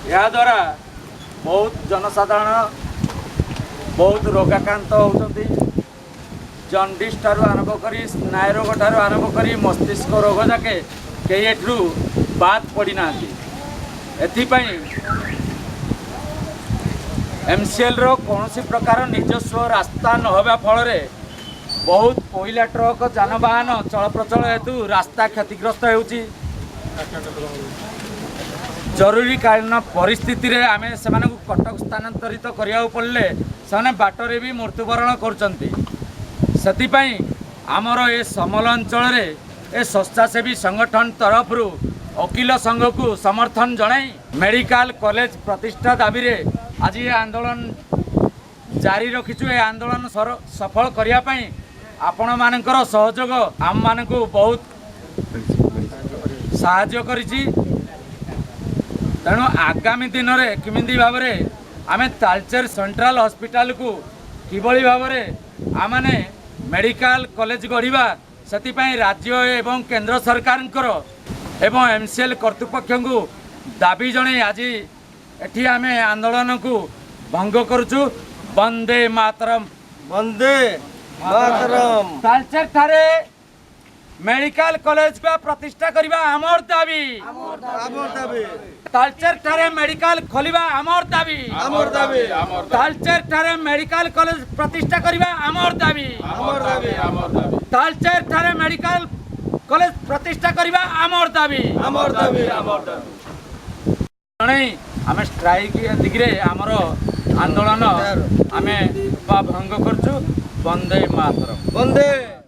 या द्वारा बहुत जनसाधारण बहुत रोगाक्रांत होती। जंडिस ठारू आरंभ करी स्नायु रोग ठारू आरंभ करी मस्तिष्क रोग जाके कई एठू बाद पड़ना। एथिपाई एमसीएल रो कौन प्रकार निजस्व रास्ता न होगा फल बहुत कोईला ट्रक जानवाहन चल प्रचल हेतु रास्ता क्षतिग्रस्त होउची। जरूरीकालीन परिस्थिति रे आमे सेमानकु कटक स्थानांतरित करिया पड़ले से बाटर भी मृत्युवरण करचंती। सेतिपाई आमर ए समल अंचल रे ए स्वेच्छासेवी संगठन तरफ वकील संघ को समर्थन जनाई मेडिकल कॉलेज प्रतिष्ठा दाबी रे आज ये आंदोलन जारी रखीचु। ए आंदोलन सफल करिया पई आपण मानकर सहयोग आम मानकु बहुत साहाय्य करिछि। तेणु आगामी दिन में किमिंदी भाव में आम तालचेर सेंट्रल हॉस्पिटल को किभली भाव में आमने मेडिकल कॉलेज गढ़ा से राज्य एवं केंद्र सरकार एवं एमसीएल कर्तृपक्ष को दाबी जणे आज एठी आमे आंदोलन को भंग करुचु। वंदे मातरम वंदे मातरम। तालचेर ठारे मेडिकल कॉलेज का प्रतिष्ठा करबा आमर दाबी। तालचेर ठारे मेडिकल खोलिबा आमर दाबी। तालचेर ठारे मेडिकल कॉलेज प्रतिष्ठा करबा आमर दाबी। तालचेर ठारे मेडिकल कॉलेज प्रतिष्ठा करबा आमर दाबी। आमे स्ट्राइक दिगरे आमर आंदोलन आमे भंग करछु। वंदे मातरम। वंदे।